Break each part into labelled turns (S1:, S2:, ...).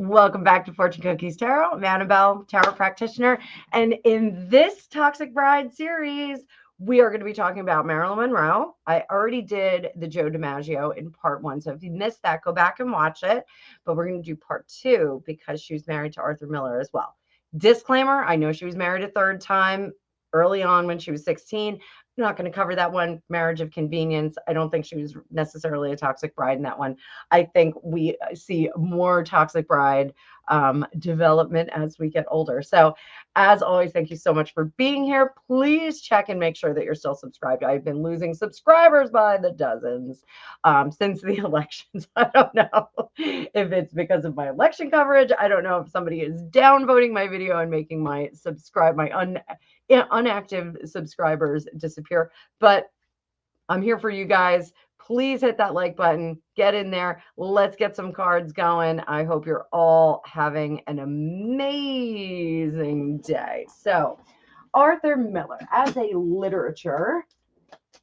S1: Welcome back to Fortune Cookies Tarot. I'm Annabelle, tarot practitioner. And in this Toxic Bride series, we are going to be talking about Marilyn Monroe. I already did the Joe DiMaggio in part 1. So if you missed that, go back and watch it. But we're going to do part 2 because she was married to Arthur Miller as well. Disclaimer, I know she was married a third time early on when she was 16. I'm not going to cover that one. Marriage of convenience. I don't think she was necessarily a toxic bride in that one. I think we see more toxic bride development as we get older. So as always, thank you so much for being here. Please check and make sure that you're still subscribed. I've been losing subscribers by the dozens since the elections. I don't know if it's because of my election coverage. I don't know if somebody is downvoting my video and making my unactive subscribers disappear, but I'm here for you guys. Please hit that like button, get in there. Let's get some cards going. I hope you're all having an amazing day. So Arthur Miller, as a literature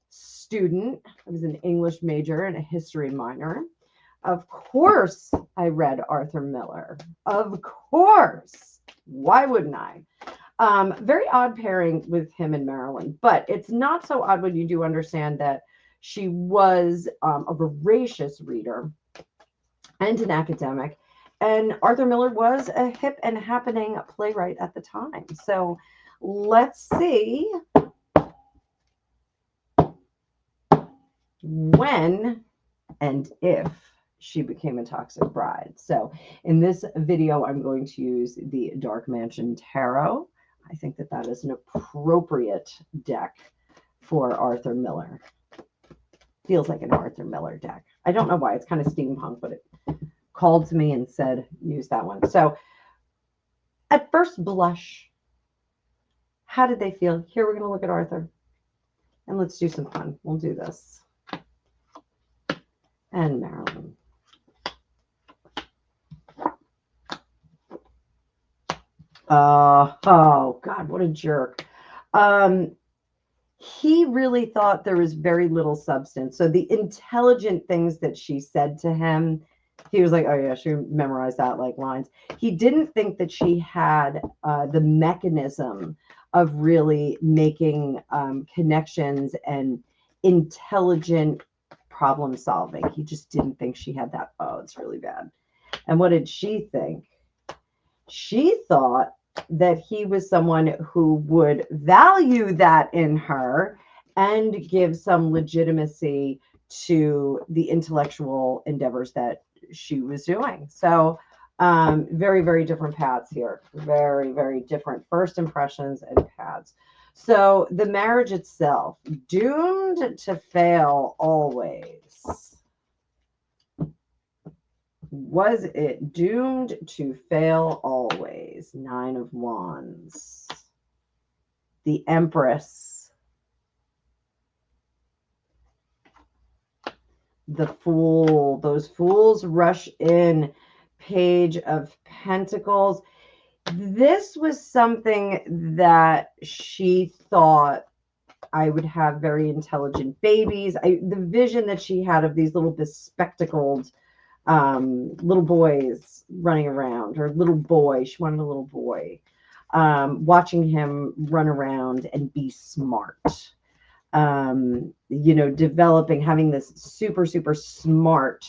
S1: student, I was an English major and a history minor. Of course, I read Arthur Miller. Of course. Why wouldn't I? Very odd pairing with him and Marilyn, but it's not so odd when you do understand that she was a voracious reader and an academic, and Arthur Miller was a hip and happening playwright at the time. So let's see when and if she became a toxic bride. So in this video, I'm going to use the Dark Mansion Tarot. I think that that is an appropriate deck for Arthur Miller. Feels like an Arthur Miller deck. I don't know why. It's kind of steampunk, but it called to me and said, use that one. So at first blush, how did they feel? Here, we're going to look at Arthur. And let's do some fun. We'll do this. And Marilyn. Oh, God, what a jerk. He really thought there was very little substance. So the intelligent things that she said to him, he was like, oh, yeah, she memorized that like lines. He didn't think that she had the mechanism of really making connections and intelligent problem solving. He just didn't think she had that. Oh, it's really bad. And what did she think? She thought that he was someone who would value that in her and give some legitimacy to the intellectual endeavors that she was doing. So very, very different paths here. Very, very different first impressions and paths. So the marriage itself, doomed to fail always. Was it doomed to fail always? 9 of Wands. The Empress. The Fool. Those fools rush in. Page of Pentacles. This was something that she thought I would have very intelligent babies. The vision that she had of these little bespectacled little boys running around, or little boy. She wanted a little boy. Watching him run around and be smart. You know, developing, having this super, super smart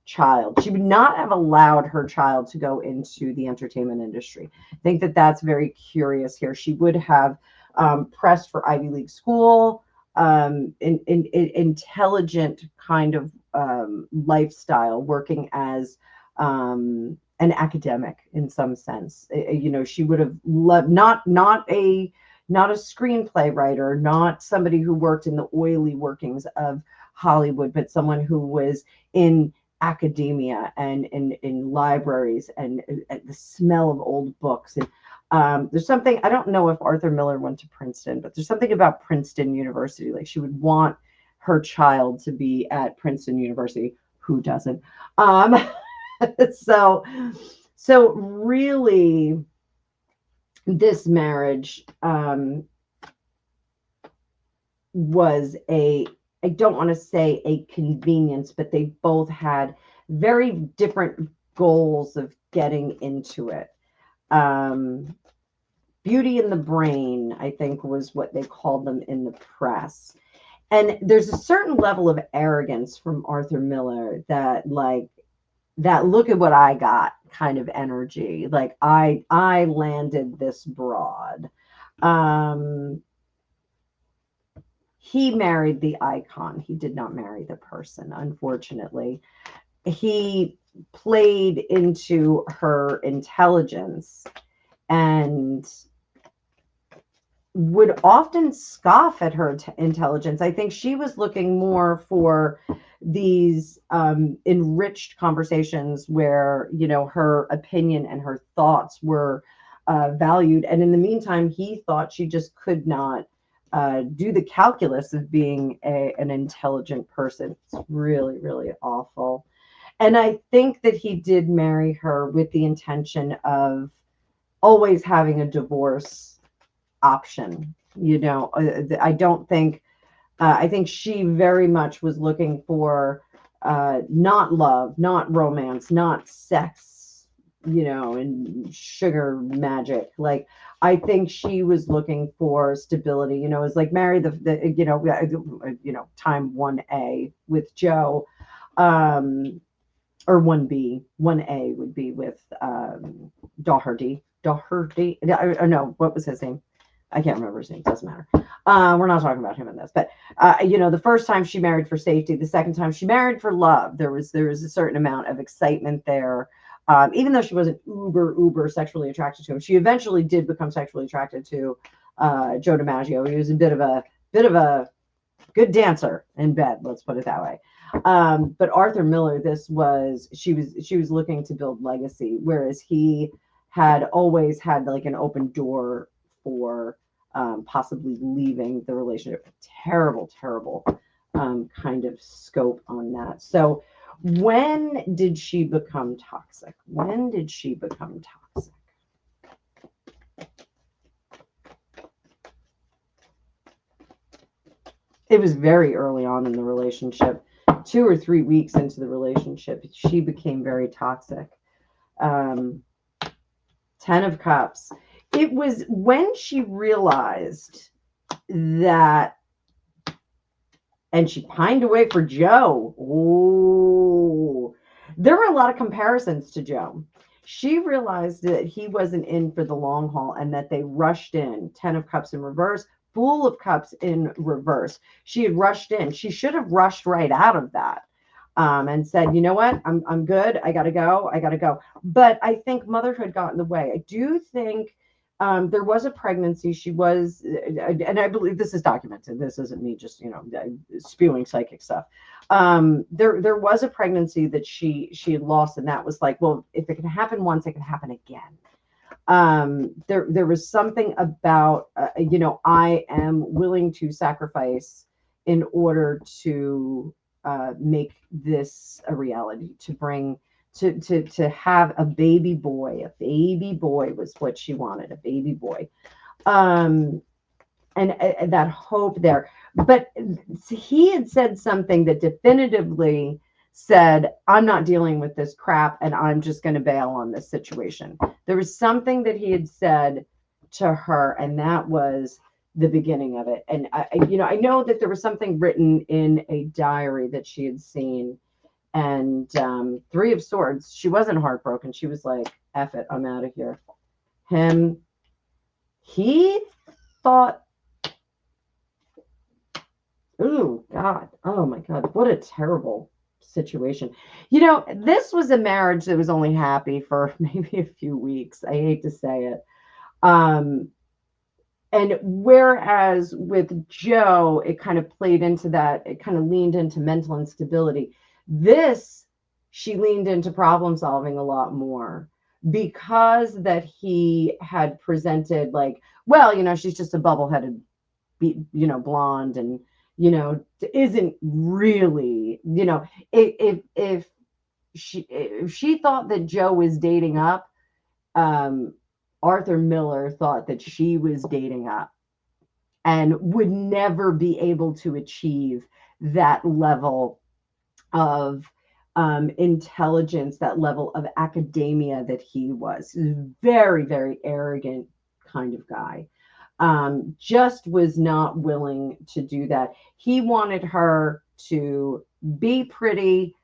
S1: child. She would not have allowed her child to go into the entertainment industry. I think that that's very curious here. She would have pressed for Ivy League school, intelligent kind of lifestyle, working as an academic in some sense. You know, she would have loved not a screenplay writer, not somebody who worked in the oily workings of Hollywood, but someone who was in academia and in libraries and the smell of old books. And there's something, I don't know if Arthur Miller went to Princeton, but there's something about Princeton University. Like, she would want her child to be at Princeton University. Who doesn't? So really, this marriage was I don't want to say a convenience, but they both had very different goals of getting into it. Beauty in the brain, I think, was what they called them in the press. And there's a certain level of arrogance from Arthur Miller that, like, that look at what I got kind of energy. Like, I landed this broad. He married the icon. He did not marry the person, unfortunately. He played into her intelligence and would often scoff at her intelligence. I think she was looking more for these enriched conversations where, you know, her opinion and her thoughts were valued. And in the meantime, he thought she just could not do the calculus of being an intelligent person. It's really, really awful. And I think that he did marry her with the intention of always having a divorce option. You know, I don't think, I think she very much was looking for not love, not romance, not sex, you know, and sugar magic. Like, I think she was looking for stability, you know, it's like marry the you know, time 1A with Joe, or 1B. 1A would be with Doherty. No, what was his name? I can't remember his name. Doesn't matter. We're not talking about him in this. But you know, the first time she married for safety, the second time she married for love. There was a certain amount of excitement there. Even though she wasn't uber sexually attracted to him, she eventually did become sexually attracted to Joe DiMaggio. He was a bit of a good dancer in bed. Let's put it that way. But Arthur Miller, she was looking to build legacy, whereas he had always had like an open door for possibly leaving the relationship. Terrible kind of scope on that. So when did she become toxic? When did she become toxic? It was very early on in the relationship. 2 or 3 weeks into the relationship, she became very toxic. 10 of Cups. It was when she realized that, and she pined away for Joe. Oh, there were a lot of comparisons to Joe. She realized that he wasn't in for the long haul and that they rushed in. 10 of Cups in reverse, Fool of Cups in reverse. She had rushed in. She should have rushed right out of that. And said, you know what, I'm good. I gotta go. But I think motherhood got in the way. I do think there was a pregnancy. She was, and I believe this is documented. This isn't me just, you know, spewing psychic stuff. There was a pregnancy that she had lost, and that was like, well, if it can happen once, it can happen again. There was something about, you know, I am willing to sacrifice in order to make this a reality, to bring, to have a baby boy. A baby boy was what she wanted, a baby boy. And that hope there. But he had said something that definitively said, I'm not dealing with this crap and I'm just going to bail on this situation. There was something that he had said to her, and that was the beginning of it. And I know that there was something written in a diary that she had seen, and 3 of Swords. She wasn't heartbroken. She was like, F it, I'm out of here. He thought, oh God, oh my God, what a terrible situation. You know, this was a marriage that was only happy for maybe a few weeks. I hate to say it. And whereas with Joe, it kind of played into that, it kind of leaned into mental instability. This, she leaned into problem solving a lot more, because that he had presented like, well, you know, she's just a bubble-headed, you know, blonde, and, you know, isn't really, you know, if she thought that Joe was dating up, Arthur Miller thought that she was dating up and would never be able to achieve that level of intelligence, that level of academia that he was. He was a very, very arrogant kind of guy. Just was not willing to do that. He wanted her to be pretty,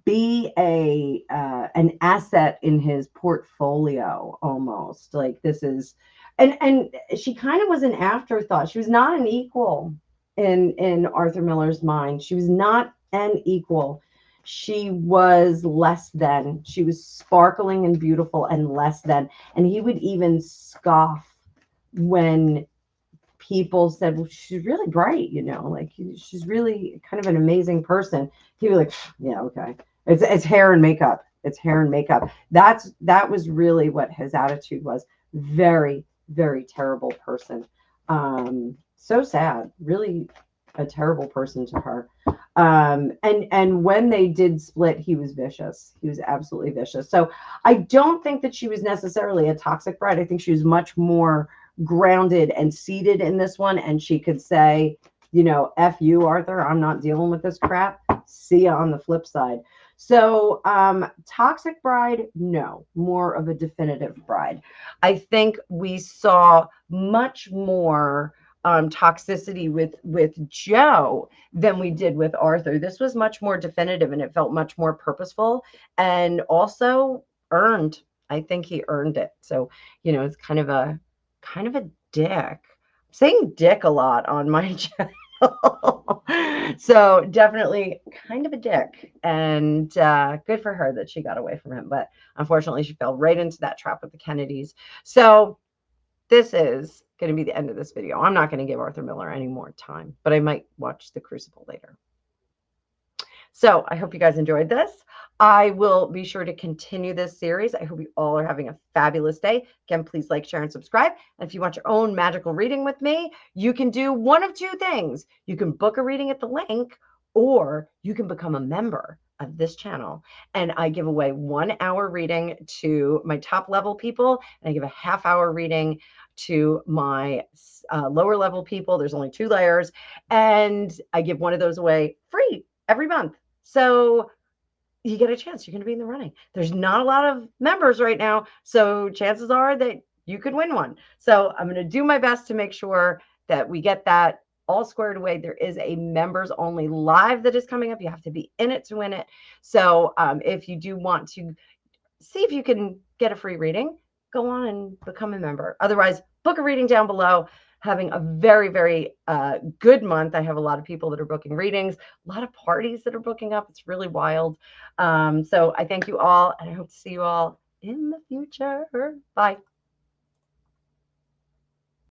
S1: be a an asset in his portfolio almost. Like this is, and she kind of was an afterthought. She was not an equal in Arthur Miller's mind. She was not an equal. She was less than. She was sparkling and beautiful and less than. And he would even scoff when people said, well, she's really bright, you know, like she's really kind of an amazing person. He was like, yeah, okay. It's hair and makeup. It's hair and makeup. That was really what his attitude was. Very, very terrible person. So sad. Really a terrible person to her. And when they did split, he was vicious. He was absolutely vicious. So I don't think that she was necessarily a toxic bride. I think she was much more grounded and seated in this one, and she could say, you know, F you, Arthur, I'm not dealing with this crap. See ya on the flip side. So toxic bride, no, more of a definitive bride. I think we saw much more toxicity with Joe than we did with Arthur. This was much more definitive, and it felt much more purposeful and also earned. I think he earned it. So, you know, it's kind of a dick. I'm saying dick a lot on my channel. So definitely kind of a dick, and good for her that she got away from him. But unfortunately, she fell right into that trap with the Kennedys. So this is going to be the end of this video. I'm not going to give Arthur Miller any more time, but I might watch The Crucible later. So I hope you guys enjoyed this. I will be sure to continue this series. I hope you all are having a fabulous day. Again, please like, share, and subscribe. And if you want your own magical reading with me, you can do one of two things. You can book a reading at the link, or you can become a member of this channel. And I give away 1 hour reading to my top level people, and I give a half-hour reading to my lower level people. There's only 2 layers, and I give one of those away free every month. So you get a chance. You're going to be in the running. There's not a lot of members right now, so chances are that you could win one. So I'm going to do my best to make sure that we get that all squared away. There is a members only live that is coming up. You have to be in it to win it. So if you do want to see if you can get a free reading, go on and become a member. Otherwise, book a reading down below. Having a very, very good month. I have a lot of people that are booking readings, a lot of parties that are booking up. It's really wild. So I thank you all, and I hope to see you all in the future. Bye.